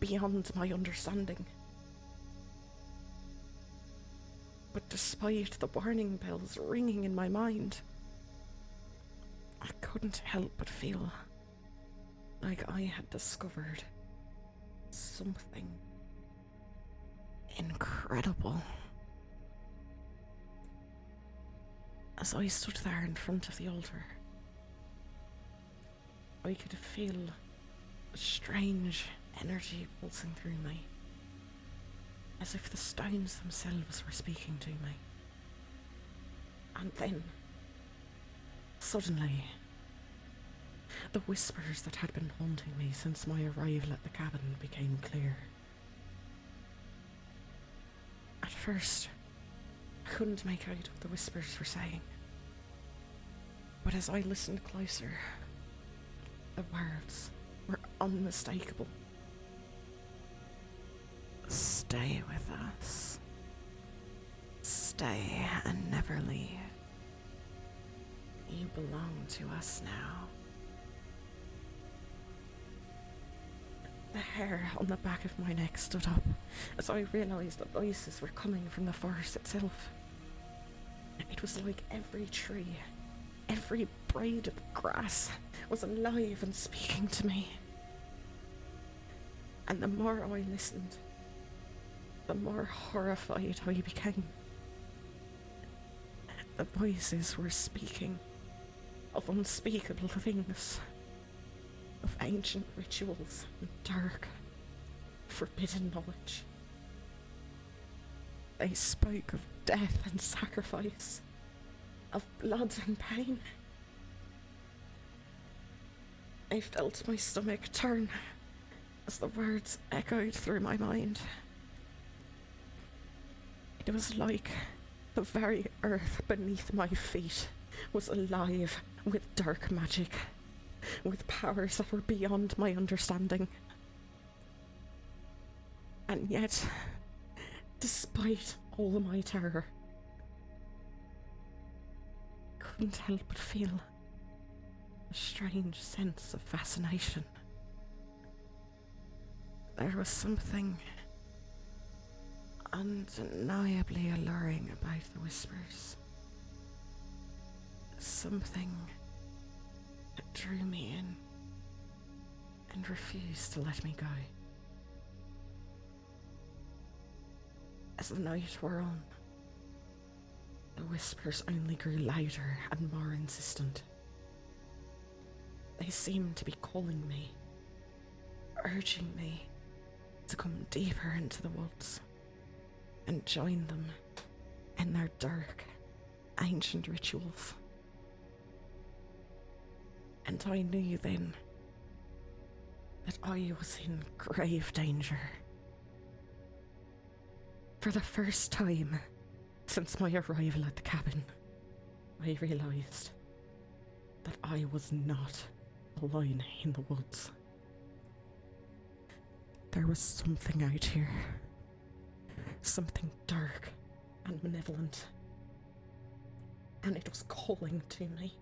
beyond my understanding. But despite the warning bells ringing in my mind, I couldn't help but feel like I had discovered something incredible. As I stood there in front of the altar, I could feel a strange energy pulsing through me, as if the stones themselves were speaking to me. And then, suddenly, the whispers that had been haunting me since my arrival at the cabin became clear. At first, I couldn't make out what the whispers were saying, but as I listened closer, the words were unmistakable. Stay with us. Stay and never leave. You belong to us now. The hair on the back of my neck stood up as I realised the voices were coming from the forest itself. It was like every tree, every braid of grass was alive and speaking to me. And the more I listened, the more horrified I became. The voices were speaking of unspeakable things, of ancient rituals and dark, forbidden knowledge. They spoke of death and sacrifice, of blood and pain. I felt my stomach turn as the words echoed through my mind. It was like the very earth beneath my feet was alive with dark magic, with powers that were beyond my understanding. And yet, despite all my terror, I couldn't help but feel a strange sense of fascination. There was something undeniably alluring about the whispers. Something that drew me in and refused to let me go. As the night wore on, the whispers only grew louder and more insistent. They seemed to be calling me, urging me to come deeper into the woods and join them in their dark, ancient rituals. And I knew then that I was in grave danger. For the first time since my arrival at the cabin, I realised that I was not alone in the woods. There was something out here. Something dark and malevolent. And it was calling to me.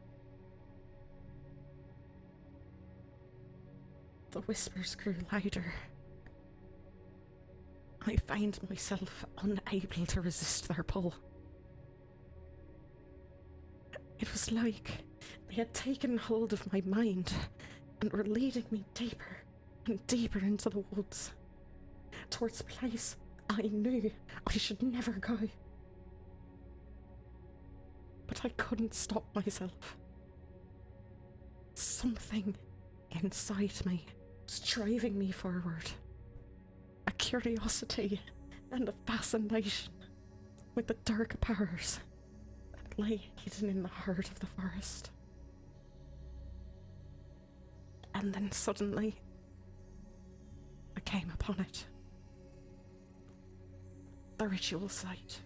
The whispers grew louder. I found myself unable to resist their pull. It was like they had taken hold of my mind and were leading me deeper and deeper into the woods, towards a place I knew I should never go. But I couldn't stop myself. Something inside me was driving me forward. A curiosity and a fascination with the dark powers that lay hidden in the heart of the forest. And then suddenly, I came upon it. The ritual site.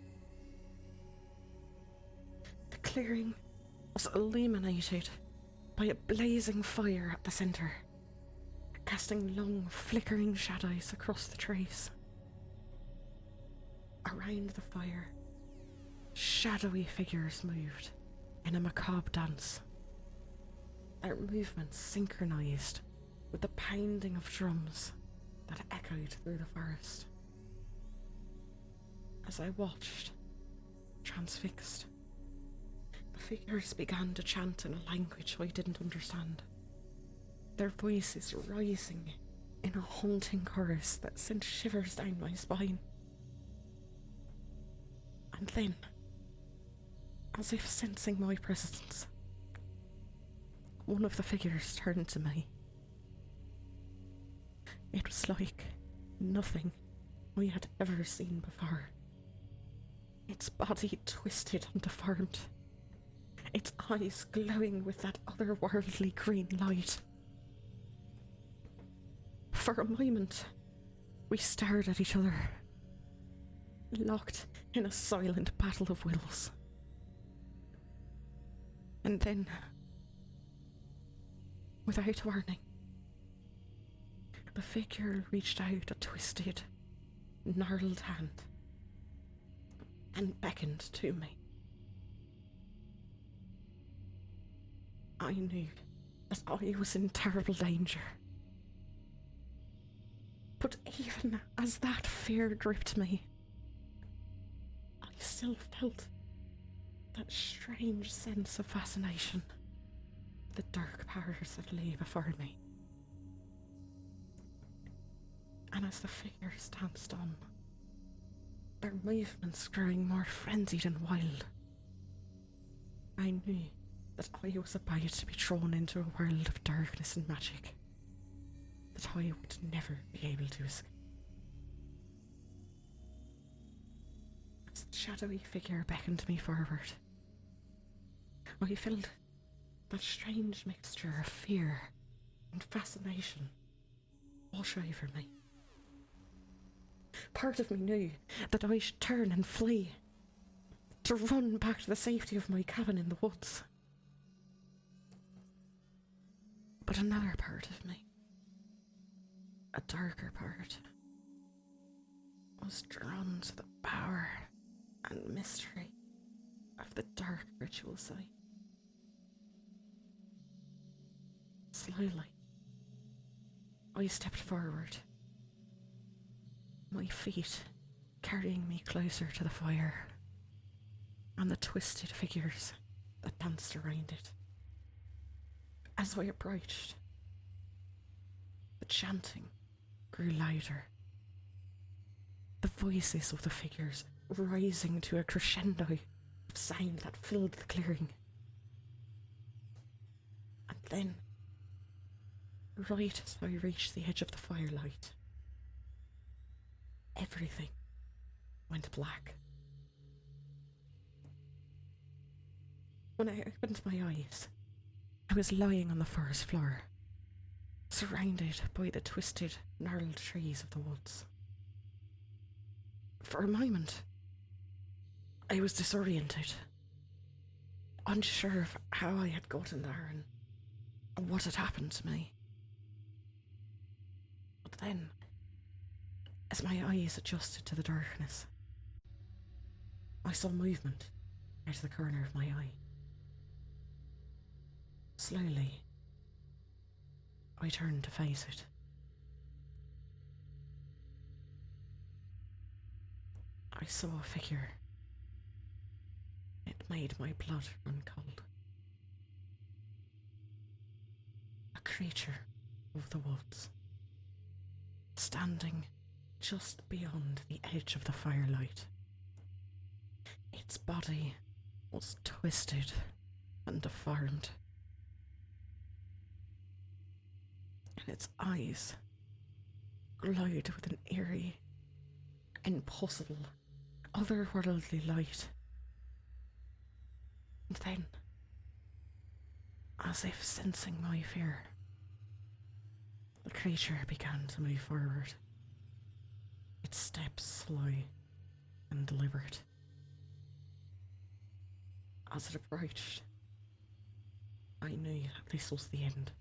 The clearing was illuminated by a blazing fire at the centre, casting long, flickering shadows across the trees. Around the fire, shadowy figures moved in a macabre dance, their movements synchronised with the pounding of drums that echoed through the forest. As I watched, transfixed, the figures began to chant in a language I didn't understand, their voices rising in a haunting chorus that sent shivers down my spine. And then, as if sensing my presence, one of the figures turned to me. It was like nothing I had ever seen before. Its body twisted and deformed, its eyes glowing with that otherworldly green light. For a moment, we stared at each other, locked in a silent battle of wills. And then, without warning, the figure reached out a twisted, gnarled hand and beckoned to me. I knew that I was in terrible danger. But even as that fear gripped me, I still felt that strange sense of fascination, the dark powers that lay before me. And as the figures danced on, their movements growing more frenzied and wild, I knew that I was about to be thrown into a world of darkness and magic that I would never be able to escape. As the shadowy figure beckoned me forward, I felt that strange mixture of fear and fascination wash over me. Part of me knew that I should turn and flee, to run back to the safety of my cabin in the woods. But another part of me, a darker part, was drawn to the power and mystery of the dark ritual site. Slowly, I stepped forward, my feet carrying me closer to the fire and the twisted figures that danced around it. As I approached, the chanting grew louder, the voices of the figures rising to a crescendo of sound that filled the clearing. And then, right as I reached the edge of the firelight, everything went black. When I opened my eyes, I was lying on the forest floor, surrounded by the twisted, gnarled trees of the woods. For a moment, I was disoriented, unsure of how I had gotten there and what had happened to me. But then, as my eyes adjusted to the darkness, I saw movement out of the corner of my eye. Slowly, I turned to face it. I saw a figure. It made my blood run cold. A creature of the woods, standing just beyond the edge of the firelight. Its body was twisted and deformed, and its eyes glowed with an eerie, impossible, otherworldly light. And then, as if sensing my fear, the creature began to move forward, its steps slow and deliberate. As it approached, I knew that this was the end.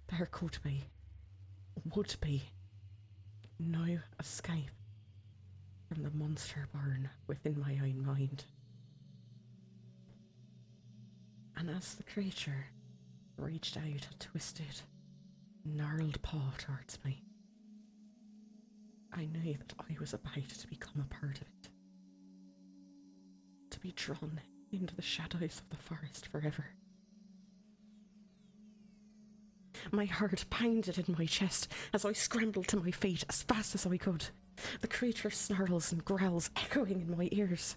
There could be, would be, no escape from the monster born within my own mind. And as the creature reached out a twisted, gnarled paw towards me, I knew that I was about to become a part of it, to be drawn into the shadows of the forest forever. My heart pounded in my chest as I scrambled to my feet as fast as I could, the creature's snarls and growls echoing in my ears.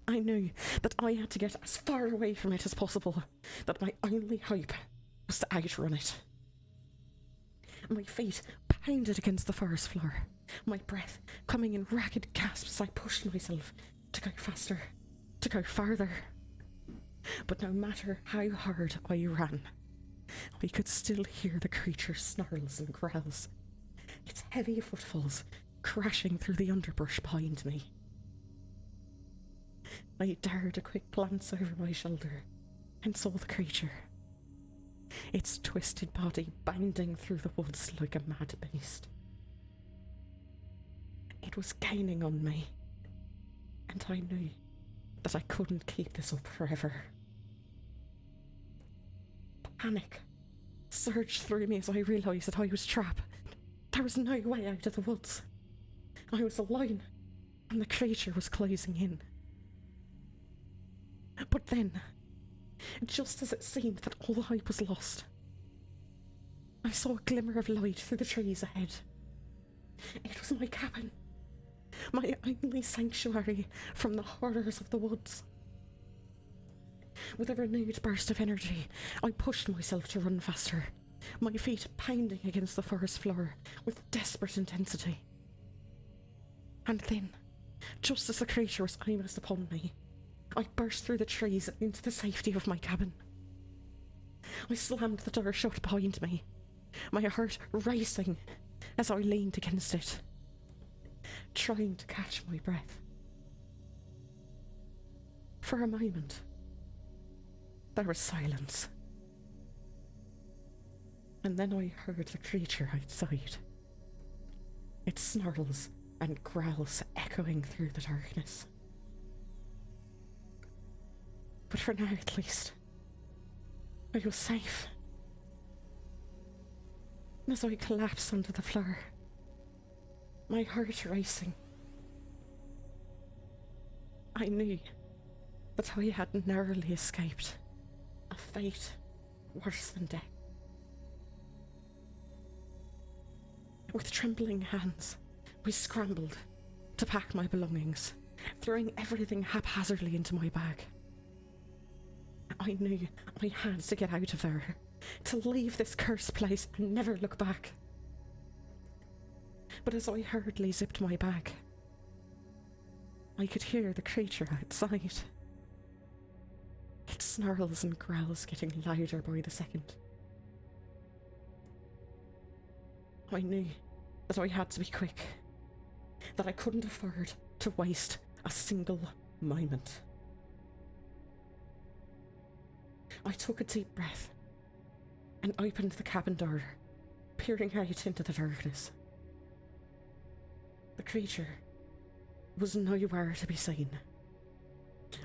I knew that I had to get as far away from it as possible, that my only hope was to outrun it. My feet pounded against the forest floor, my breath coming in ragged gasps as I pushed myself to go faster, to go farther. But no matter how hard I ran, I could still hear the creature's snarls and growls, its heavy footfalls crashing through the underbrush behind me. I dared a quick glance over my shoulder and saw the creature, its twisted body bounding through the woods like a mad beast. It was gaining on me, and I knew that I couldn't keep this up forever. Panic surged through me as I realised that I was trapped. There was no way out of the woods. I was alone, and the creature was closing in. But then, just as it seemed that all hope was lost, I saw a glimmer of light through the trees ahead. It was my cabin, my only sanctuary from the horrors of the woods. With a renewed burst of energy, I pushed myself to run faster, my feet pounding against the forest floor with desperate intensity. And then, just as the creature was almost upon me, I burst through the trees and into the safety of my cabin. I slammed the door shut behind me, my heart racing as I leaned against it, trying to catch my breath. For a moment, there was silence. And then I heard the creature outside, its snarls and growls echoing through the darkness. But for now, at least, I was safe. As I collapsed onto the floor, my heart racing, I knew that I had narrowly escaped a fate worse than death. With trembling hands, I scrambled to pack my belongings, throwing everything haphazardly into my bag. I knew I had to get out of there, to leave this cursed place and never look back. But as I hurriedly zipped my bag, I could hear the creature outside, its snarls and growls getting louder by the second. I knew that I had to be quick, that I couldn't afford to waste a single moment. I took a deep breath and opened the cabin door, peering out into the darkness. The creature was nowhere to be seen,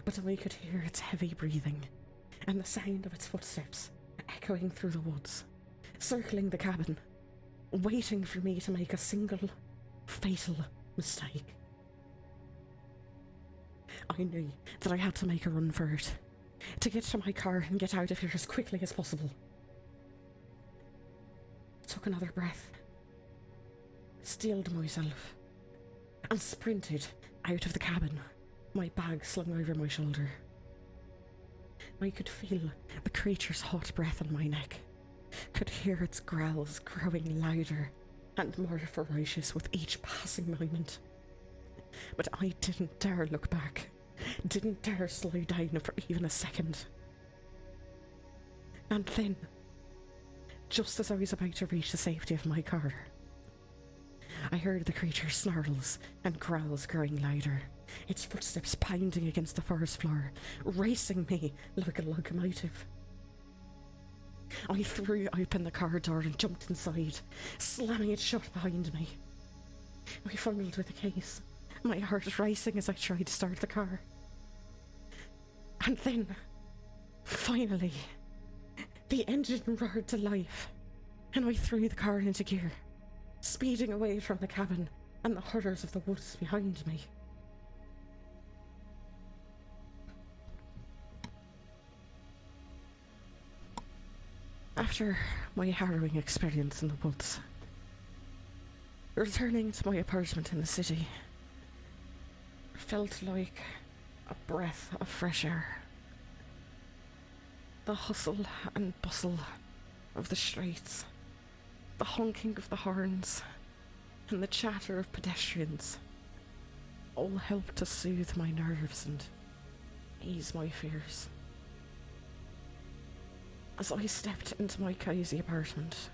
but I could hear its heavy breathing and the sound of its footsteps echoing through the woods, circling the cabin, waiting for me to make a single, fatal mistake. I knew that I had to make a run for it, to get to my car and get out of here as quickly as possible. I took another breath, steeled myself, and sprinted out of the cabin, my bag slung over my shoulder. I could feel the creature's hot breath on my neck, could hear its growls growing louder and more ferocious with each passing moment. But I didn't dare look back, didn't dare slow down for even a second. And then, just as I was about to reach the safety of my car, I heard the creature's snarls and growls growing louder, its footsteps pounding against the forest floor, racing me like a locomotive. I threw open the car door and jumped inside, slamming it shut behind me. I fumbled with the keys, my heart racing as I tried to start the car. And then, finally, the engine roared to life, and I threw the car into gear, speeding away from the cabin and the horrors of the woods behind me. After my harrowing experience in the woods, returning to my apartment in the city felt like a breath of fresh air. The hustle and bustle of the streets, the honking of the horns, and the chatter of pedestrians all helped to soothe my nerves and ease my fears. As I stepped into my cosy apartment,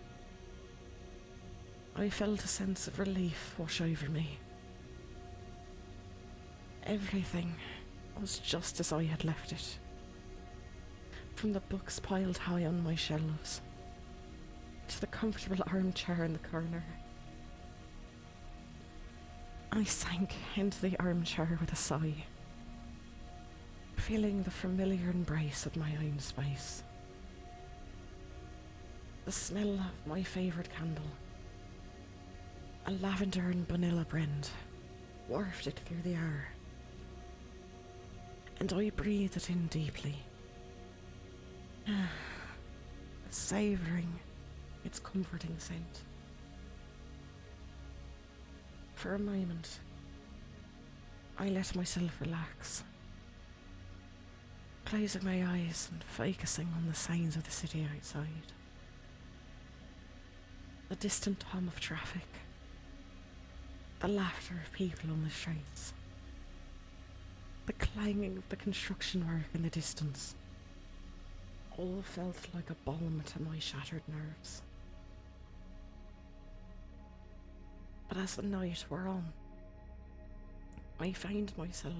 I felt a sense of relief wash over me. Everything was just as I had left it. From the books piled high on my shelves, to the comfortable armchair in the corner. I sank into the armchair with a sigh, feeling the familiar embrace of my own space. The smell of my favourite candle, a lavender and vanilla blend, wafted through the air, and I breathed it in deeply, savouring its comforting scent. For a moment, I let myself relax, closing my eyes and focusing on the sounds of the city outside. The distant hum of traffic, the laughter of people on the streets, the clanging of the construction work in the distance, all felt like a balm to my shattered nerves. But as the night wore on, I found myself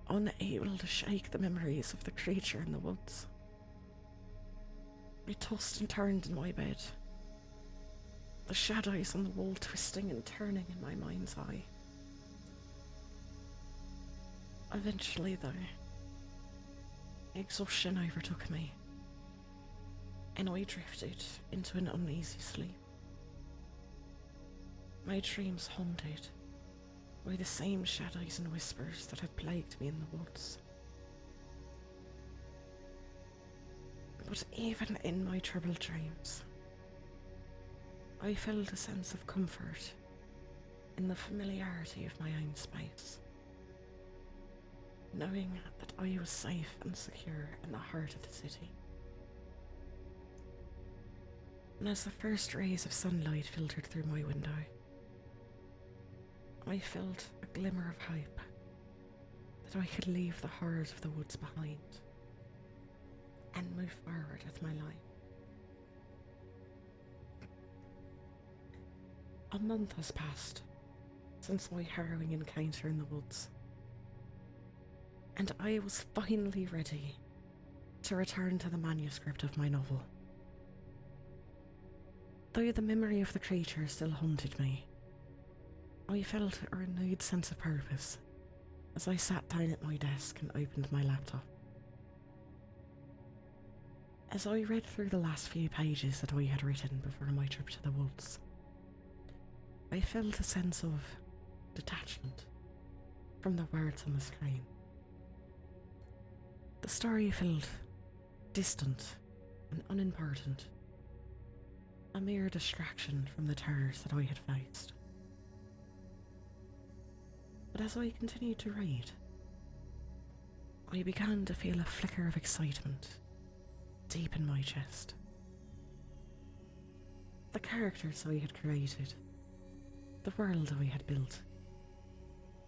unable to shake the memories of the creature in the woods. I tossed and turned in my bed, the shadows on the wall twisting and turning in my mind's eye. Eventually, though, exhaustion overtook me, and I drifted into an uneasy sleep. My dreams haunted by the same shadows and whispers that had plagued me in the woods. But even in my troubled dreams, I felt a sense of comfort in the familiarity of my own space, knowing that I was safe and secure in the heart of the city. And as the first rays of sunlight filtered through my window, I felt a glimmer of hope that I could leave the horrors of the woods behind and move forward with my life. A month has passed since my harrowing encounter in the woods, and I was finally ready to return to the manuscript of my novel. Though the memory of the creature still haunted me, I felt a renewed sense of purpose as I sat down at my desk and opened my laptop. As I read through the last few pages that I had written before my trip to the woods, I felt a sense of detachment from the words on the screen. The story felt distant and unimportant, a mere distraction from the terrors that I had faced. But as I continued to read, I began to feel a flicker of excitement deep in my chest. The characters I had created, the world I had built,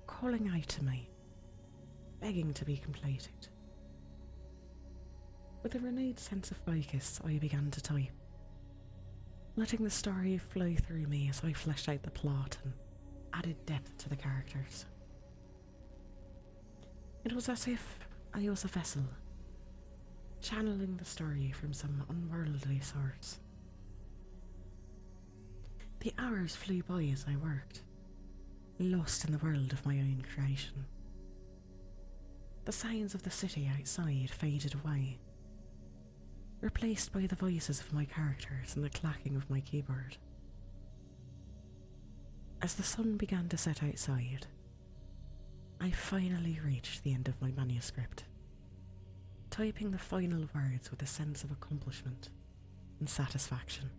calling out to me, begging to be completed. With a renewed sense of focus, I began to type, letting the story flow through me as I fleshed out the plot and added depth to the characters. It was as if I was a vessel, channeling the story from some unworldly source. The hours flew by as I worked, lost in the world of my own creation. The sounds of the city outside faded away, replaced by the voices of my characters and the clacking of my keyboard. As the sun began to set outside, I finally reached the end of my manuscript, typing the final words with a sense of accomplishment and satisfaction.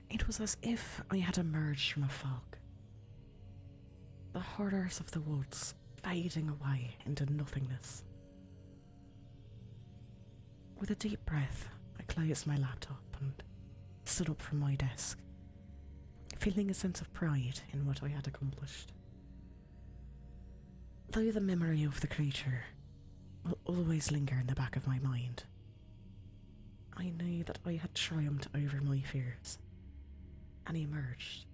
It was as if I had emerged from a fog, the horrors of the woods fading away into nothingness. With a deep breath, I closed my laptop and stood up from my desk, feeling a sense of pride in what I had accomplished. Though the memory of the creature will always linger in the back of my mind, I knew that I had triumphed over my fears and emerged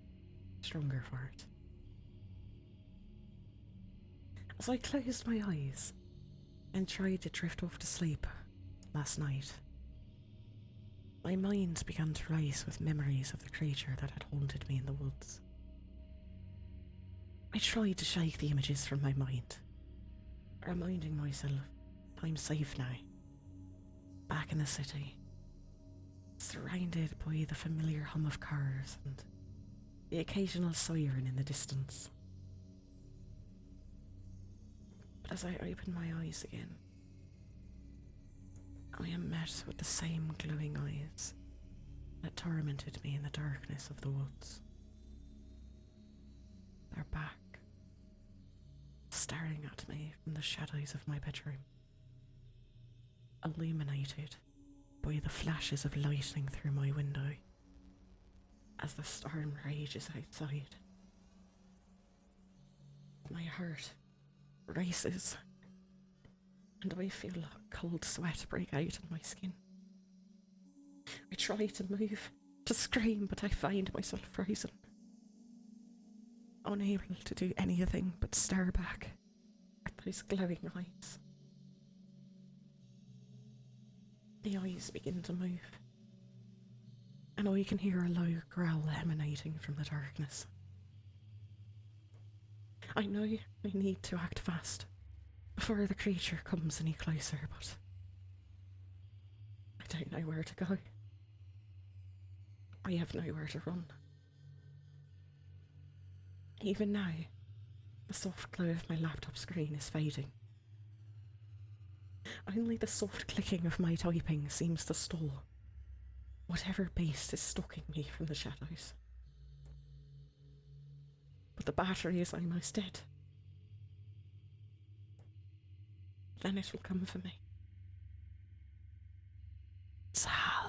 stronger for it. As I closed my eyes and tried to drift off to sleep last night, my mind began to race with memories of the creature that had haunted me in the woods. I tried to shake the images from my mind, reminding myself that I'm safe now, back in the city, surrounded by the familiar hum of cars and the occasional siren in the distance. But as I opened my eyes again, I am met with the same glowing eyes that tormented me in the darkness of the woods. They're back, staring at me from the shadows of my bedroom, illuminated by the flashes of lightning through my window as the storm rages outside. My heart races, and I feel a cold sweat break out on my skin. I try to move, to scream, but I find myself frozen, unable to do anything but stare back at those glowing eyes. The eyes begin to move, and I can hear a low growl emanating from the darkness. I know I need to act fast before the creature comes any closer, but I don't know where to go. I have nowhere to run. Even now, the soft glow of my laptop screen is fading. Only the soft clicking of my typing seems to stall whatever beast is stalking me from the shadows. But the battery is almost dead. Then it will come for me. Sal.